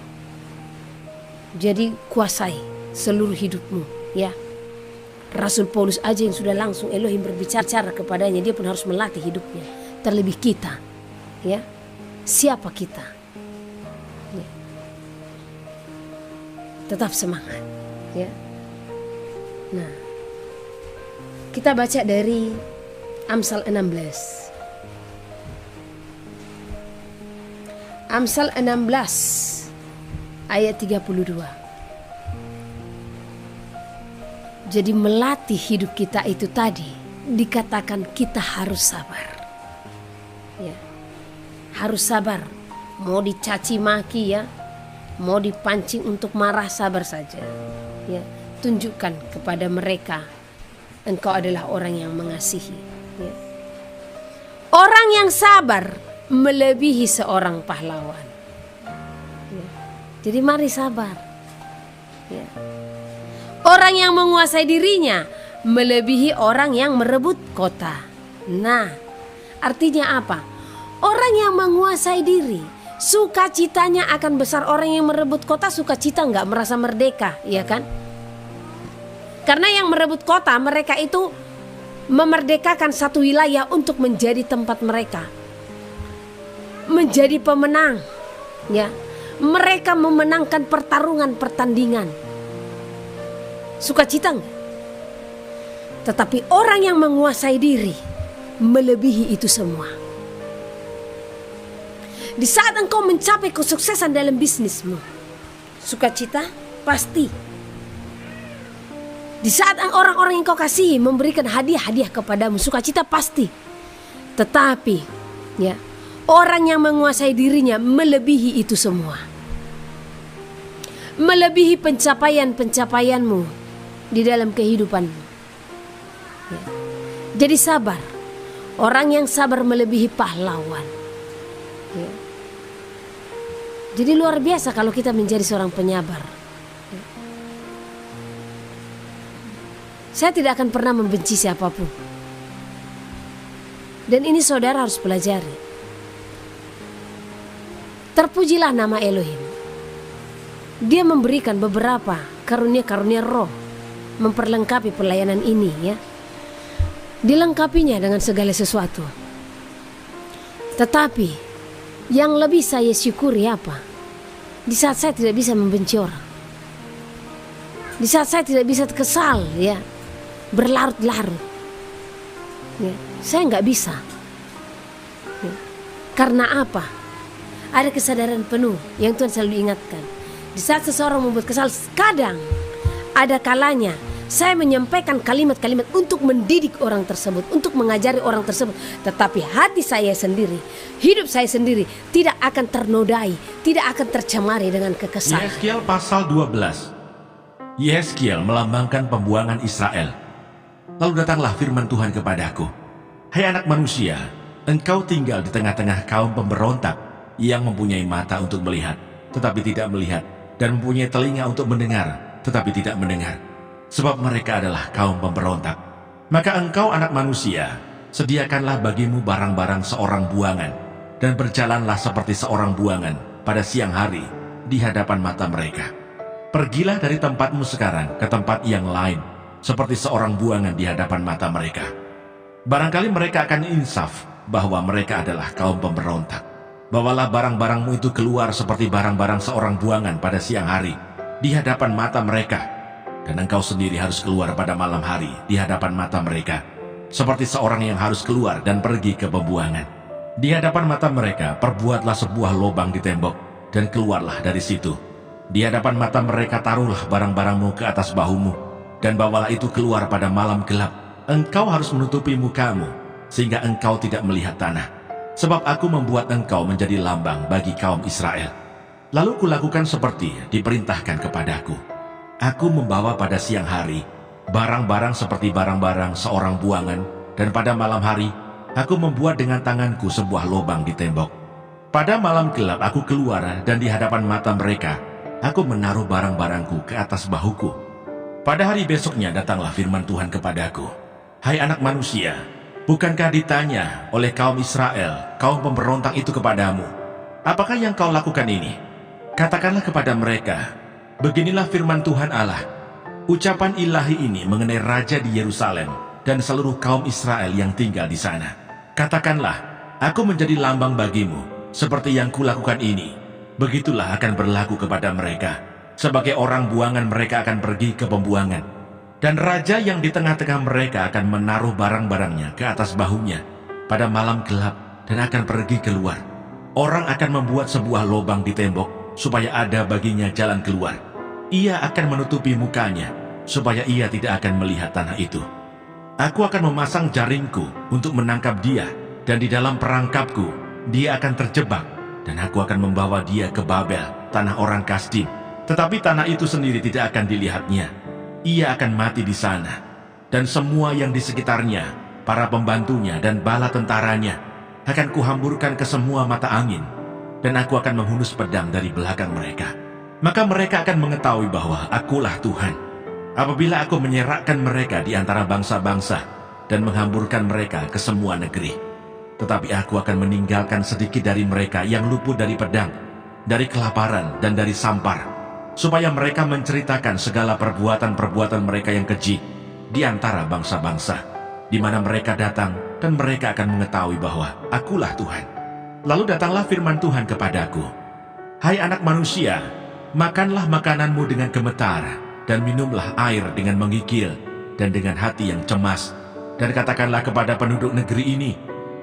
Jadi kuasai seluruh hidupmu, ya. Rasul Paulus aja yang sudah langsung Elohim berbicara kepadanya, dia pun harus melatih hidupnya. Terlebih kita, ya. Siapa kita? Tetap semangat, ya. Nah, kita baca dari Amsal 16. Amsal 16 ayat 32. Jadi melatih hidup kita itu tadi dikatakan kita harus sabar. Ya. Harus sabar. Mau dicaci maki, ya. Mau dipancing untuk marah, sabar saja, ya. Tunjukkan kepada mereka engkau adalah orang yang mengasihi, ya. Orang yang sabar melebihi seorang pahlawan, ya. Jadi mari sabar, ya. Orang yang menguasai dirinya melebihi orang yang merebut kota. Nah, artinya apa? Orang yang menguasai diri, sukacitanya akan besar. Orang yang merebut kota sukacita, nggak merasa merdeka, ya kan? Karena yang merebut kota, mereka itu memerdekakan satu wilayah untuk menjadi tempat mereka, menjadi pemenang, ya. Mereka memenangkan pertandingan. Sukacita nggak? Tetapi orang yang menguasai diri melebihi itu semua. Di saat engkau mencapai kesuksesan dalam bisnismu, sukacita pasti. Di saat orang-orang yang kau kasihi memberikan hadiah-hadiah kepadamu, sukacita pasti. Tetapi, ya, orang yang menguasai dirinya melebihi itu semua. Melebihi pencapaian-pencapaianmu di dalam kehidupanmu. Ya. Jadi sabar. Orang yang sabar melebihi pahlawan. Ya. Jadi luar biasa kalau kita menjadi seorang penyabar. Saya tidak akan pernah membenci siapapun. Dan ini saudara harus pelajari. Terpujilah nama Elohim. Dia memberikan beberapa karunia-karunia roh, memperlengkapi pelayanan ini, ya. Dilengkapinya dengan segala sesuatu. Tetapi yang lebih saya syukuri apa? Di saat saya tidak bisa membenci orang. Di saat saya tidak bisa kesal, ya, berlarut-larut, ya, saya nggak bisa. Ya. Karena apa? Ada kesadaran penuh yang Tuhan selalu ingatkan. Di saat seseorang membuat kesal, kadang ada kalanya saya menyampaikan kalimat-kalimat untuk mendidik orang tersebut, untuk mengajari orang tersebut. Tetapi hati saya sendiri, hidup saya sendiri tidak akan ternodai, tidak akan tercemari dengan kekesalan. Yehezkiel pasal 12. Yehezkiel melambangkan pembuangan Israel. Lalu datanglah firman Tuhan kepadaku. Hai anak manusia, engkau tinggal di tengah-tengah kaum pemberontak yang mempunyai mata untuk melihat, tetapi tidak melihat, dan mempunyai telinga untuk mendengar, tetapi tidak mendengar. Sebab mereka adalah kaum pemberontak. Maka engkau anak manusia, sediakanlah bagimu barang-barang seorang buangan, dan berjalanlah seperti seorang buangan pada siang hari di hadapan mata mereka. Pergilah dari tempatmu sekarang ke tempat yang lain, seperti seorang buangan di hadapan mata mereka. Barangkali mereka akan insaf bahwa mereka adalah kaum pemberontak. Bawalah barang-barangmu itu keluar seperti barang-barang seorang buangan pada siang hari di hadapan mata mereka. Dan engkau sendiri harus keluar pada malam hari di hadapan mata mereka, seperti seorang yang harus keluar dan pergi ke pembuangan. Di hadapan mata mereka, perbuatlah sebuah lubang di tembok, dan keluarlah dari situ. Di hadapan mata mereka taruhlah barang-barangmu ke atas bahumu, dan bawalah itu keluar pada malam gelap. Engkau harus menutupi mukamu, sehingga engkau tidak melihat tanah. Sebab aku membuat engkau menjadi lambang bagi kaum Israel. Lalu kulakukan seperti diperintahkan kepadaku. Aku membawa pada siang hari barang-barang seperti barang-barang seorang buangan, dan pada malam hari aku membuat dengan tanganku sebuah lubang di tembok. Pada malam gelap aku keluar, dan di hadapan mata mereka aku menaruh barang-barangku ke atas bahuku. Pada hari besoknya datanglah firman Tuhan kepadaku. Hai anak manusia, bukankah ditanya oleh kaum Israel, kaum pemberontak itu kepadamu, apakah yang kau lakukan ini? Katakanlah kepada mereka, beginilah firman Tuhan Allah. Ucapan ilahi ini mengenai Raja di Yerusalem dan seluruh kaum Israel yang tinggal di sana. Katakanlah, aku menjadi lambang bagimu, seperti yang kulakukan ini. Begitulah akan berlaku kepada mereka. Sebagai orang buangan mereka akan pergi ke pembuangan. Dan Raja yang di tengah-tengah mereka akan menaruh barang-barangnya ke atas bahunya pada malam gelap dan akan pergi keluar. Orang akan membuat sebuah lubang di tembok supaya ada baginya jalan keluar. Ia akan menutupi mukanya, supaya ia tidak akan melihat tanah itu. Aku akan memasang jaringku untuk menangkap dia, dan di dalam perangkapku dia akan terjebak, dan aku akan membawa dia ke Babel, tanah orang Kasdim. Tetapi tanah itu sendiri tidak akan dilihatnya. Ia akan mati di sana, dan semua yang di sekitarnya, para pembantunya dan bala tentaranya, akan kuhamburkan ke semua mata angin, dan aku akan menghunus pedang dari belakang mereka. Maka mereka akan mengetahui bahwa akulah Tuhan, apabila aku menyerahkan mereka di antara bangsa-bangsa dan menghamburkan mereka ke semua negeri. Tetapi aku akan meninggalkan sedikit dari mereka yang luput dari pedang, dari kelaparan dan dari sampar, supaya mereka menceritakan segala perbuatan-perbuatan mereka yang keji di antara bangsa-bangsa, di mana mereka datang, dan mereka akan mengetahui bahwa akulah Tuhan. Lalu datanglah firman Tuhan kepadaku. Hai anak manusia, makanlah makananmu dengan gemetar, dan minumlah air dengan menggigil, dan dengan hati yang cemas. Dan katakanlah kepada penduduk negeri ini,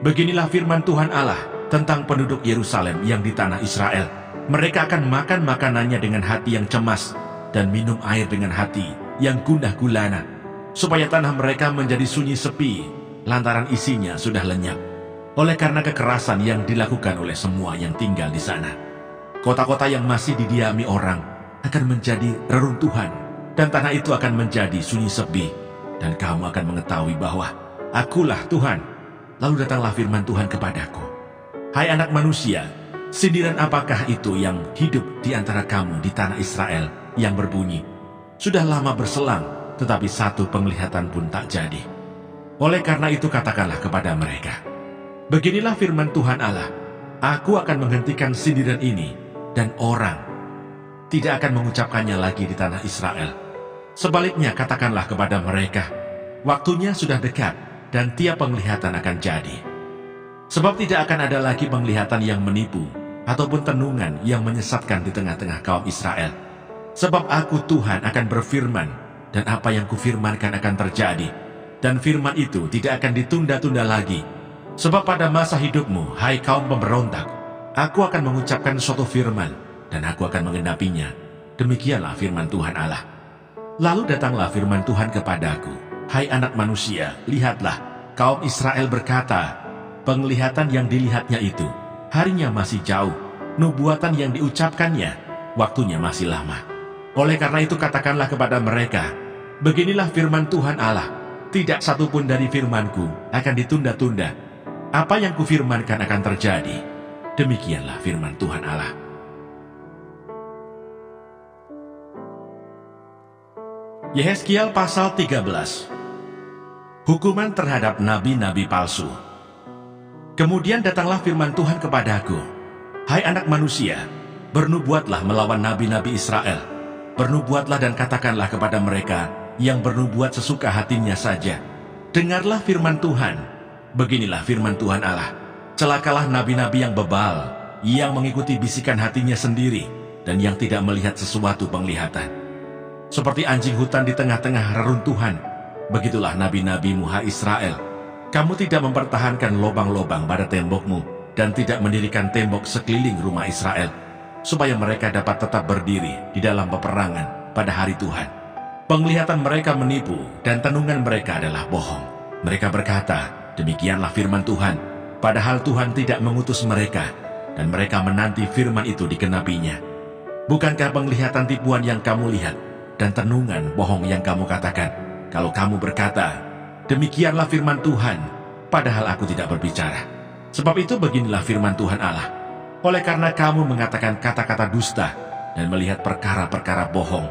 beginilah firman Tuhan Allah tentang penduduk Yerusalem yang di tanah Israel. Mereka akan makan makanannya dengan hati yang cemas, dan minum air dengan hati yang gundah gulana, supaya tanah mereka menjadi sunyi sepi, lantaran isinya sudah lenyap, oleh karena kekerasan yang dilakukan oleh semua yang tinggal di sana. Kota-kota yang masih didiami orang akan menjadi reruntuhan, dan tanah itu akan menjadi sunyi sepi, dan kamu akan mengetahui bahwa akulah Tuhan. Lalu datanglah firman Tuhan kepadaku. Hai anak manusia, sindiran apakah itu yang hidup di antara kamu di tanah Israel yang berbunyi, sudah lama berselang, tetapi satu penglihatan pun tak jadi. Oleh karena itu katakanlah kepada mereka, beginilah firman Tuhan Allah, aku akan menghentikan sindiran ini, dan orang tidak akan mengucapkannya lagi di tanah Israel. Sebaliknya katakanlah kepada mereka, waktunya sudah dekat, dan tiap penglihatan akan jadi. Sebab tidak akan ada lagi penglihatan yang menipu, ataupun tenungan yang menyesatkan di tengah-tengah kaum Israel. Sebab aku Tuhan akan berfirman, dan apa yang kufirmankan akan terjadi. Dan firman itu tidak akan ditunda-tunda lagi. Sebab pada masa hidupmu, hai kaum pemberontak, aku akan mengucapkan suatu firman, dan aku akan mengenapinya. Demikianlah firman Tuhan Allah. Lalu datanglah firman Tuhan kepadaku, hai anak manusia, lihatlah, kaum Israel berkata, penglihatan yang dilihatnya itu, harinya masih jauh, nubuatan yang diucapkannya, waktunya masih lama. Oleh karena itu katakanlah kepada mereka, beginilah firman Tuhan Allah, tidak satupun dari firmanku akan ditunda-tunda. Apa yang kufirmankan akan terjadi. Demikianlah firman Tuhan Allah. Yehezkiel pasal 13. Hukuman terhadap nabi-nabi palsu. Kemudian datanglah firman Tuhan kepadaku, hai anak manusia, bernubuatlah melawan nabi-nabi Israel. Bernubuatlah dan katakanlah kepada mereka yang bernubuat sesuka hatinya saja. Dengarlah firman Tuhan. Beginilah firman Tuhan Allah. Celakalah nabi-nabi yang bebal, yang mengikuti bisikan hatinya sendiri, dan yang tidak melihat sesuatu penglihatan. Seperti anjing hutan di tengah-tengah reruntuhan, begitulah nabi-nabimu, hai Israel. Kamu tidak mempertahankan lobang-lobang pada tembokmu, dan tidak mendirikan tembok sekeliling rumah Israel, supaya mereka dapat tetap berdiri di dalam peperangan pada hari Tuhan. Penglihatan mereka menipu, dan tenungan mereka adalah bohong. Mereka berkata, demikianlah firman Tuhan, padahal Tuhan tidak mengutus mereka, dan mereka menanti firman itu dikenapinya. Bukankah penglihatan tipuan yang kamu lihat, dan tenungan bohong yang kamu katakan, kalau kamu berkata, demikianlah firman Tuhan, padahal aku tidak berbicara. Sebab itu beginilah firman Tuhan Allah, oleh karena kamu mengatakan kata-kata dusta, dan melihat perkara-perkara bohong,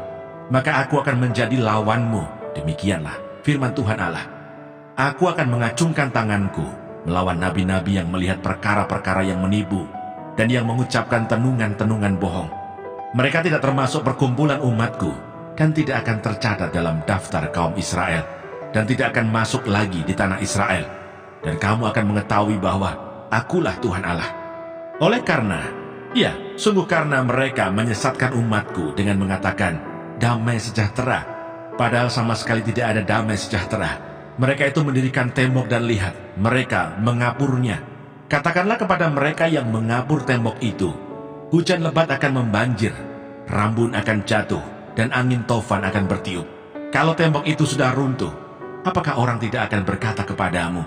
maka aku akan menjadi lawanmu. Demikianlah firman Tuhan Allah. Aku akan mengacungkan tanganku melawan nabi-nabi yang melihat perkara-perkara yang menipu dan yang mengucapkan tenungan-tenungan bohong. Mereka tidak termasuk perkumpulan umatku dan tidak akan tercatat dalam daftar kaum Israel dan tidak akan masuk lagi di tanah Israel. Dan kamu akan mengetahui bahwa akulah Tuhan Allah. Oleh karena, ya, sungguh karena mereka menyesatkan umatku dengan mengatakan damai sejahtera, padahal sama sekali tidak ada damai sejahtera. Mereka itu mendirikan tembok dan lihat, mereka mengapurnya. Katakanlah kepada mereka yang mengapur tembok itu, hujan lebat akan membanjir, rambun akan jatuh, dan angin tofan akan bertiup. Kalau tembok itu sudah runtuh, apakah orang tidak akan berkata kepadamu,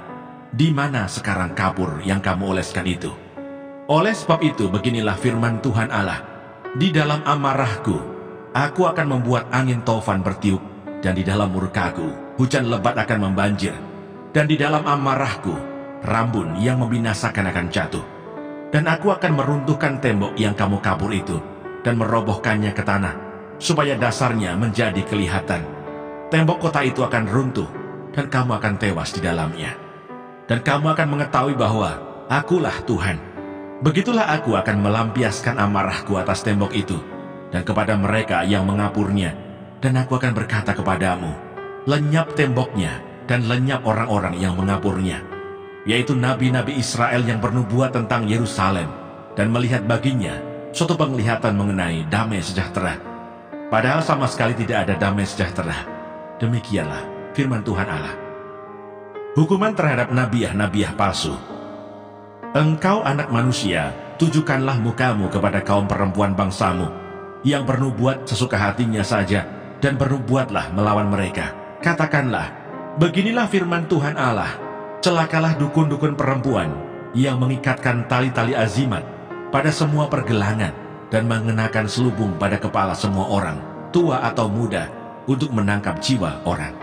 di mana sekarang kapur yang kamu oleskan itu? Oleh sebab itu beginilah firman Tuhan Allah, di dalam amarahku, aku akan membuat angin tofan bertiup, dan di dalam murkaku, hujan lebat akan membanjir, dan di dalam amarahku, rambun yang membinasakan akan jatuh. Dan aku akan meruntuhkan tembok yang kamu kabur itu, dan merobohkannya ke tanah, supaya dasarnya menjadi kelihatan. Tembok kota itu akan runtuh, dan kamu akan tewas di dalamnya. Dan kamu akan mengetahui bahwa akulah Tuhan. Begitulah aku akan melampiaskan amarahku atas tembok itu, dan kepada mereka yang mengapurnya, dan aku akan berkata kepadamu, lenyap temboknya, dan lenyap orang-orang yang mengapurnya, yaitu nabi-nabi Israel yang bernubuat tentang Yerusalem, dan melihat baginya suatu penglihatan mengenai damai sejahtera. Padahal sama sekali tidak ada damai sejahtera. Demikianlah firman Tuhan Allah. Hukuman terhadap nabiah-nabiah palsu. Engkau anak manusia, tujukanlah mukamu kepada kaum perempuan bangsamu, yang bernubuat sesuka hatinya saja, dan bernubuatlah melawan mereka. Katakanlah, beginilah firman Tuhan Allah, celakalah dukun-dukun perempuan yang mengikatkan tali-tali azimat pada semua pergelangan dan mengenakan selubung pada kepala semua orang, tua atau muda, untuk menangkap jiwa orang.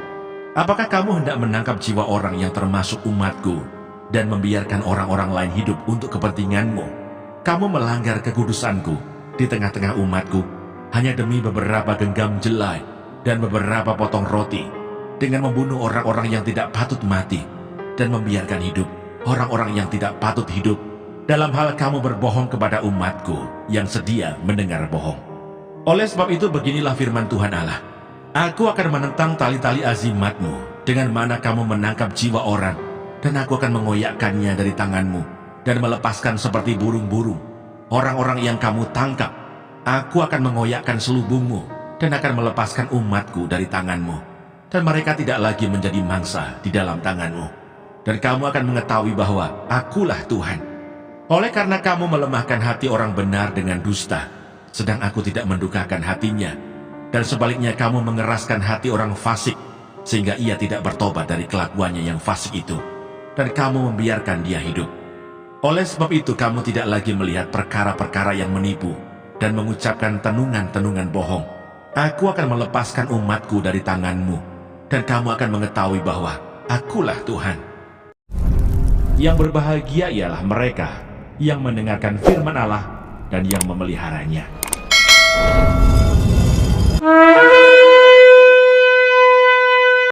Apakah kamu hendak menangkap jiwa orang yang termasuk umatku dan membiarkan orang-orang lain hidup untuk kepentinganmu? Kamu melanggar kekudusanku di tengah-tengah umatku hanya demi beberapa genggam jelai dan beberapa potong roti, dengan membunuh orang-orang yang tidak patut mati dan membiarkan hidup orang-orang yang tidak patut hidup, dalam hal kamu berbohong kepada umatku yang sedia mendengar bohong. Oleh sebab itu beginilah firman Tuhan Allah, aku akan menentang tali-tali azimatmu dengan mana kamu menangkap jiwa orang, dan aku akan mengoyakkannya dari tanganmu dan melepaskan seperti burung-burung orang-orang yang kamu tangkap. Aku akan mengoyakkan selubungmu dan akan melepaskan umatku dari tanganmu, dan mereka tidak lagi menjadi mangsa di dalam tanganmu. Dan kamu akan mengetahui bahwa akulah Tuhan. Oleh karena kamu melemahkan hati orang benar dengan dusta, sedang aku tidak mendukakan hatinya, dan sebaliknya kamu mengeraskan hati orang fasik, sehingga ia tidak bertobat dari kelakuannya yang fasik itu, dan kamu membiarkan dia hidup. Oleh sebab itu kamu tidak lagi melihat perkara-perkara yang menipu, dan mengucapkan tenungan-tenungan bohong. Aku akan melepaskan umatku dari tanganmu, dan kamu akan mengetahui bahwa akulah Tuhan. Yang berbahagia ialah mereka yang mendengarkan firman Allah dan yang memeliharanya.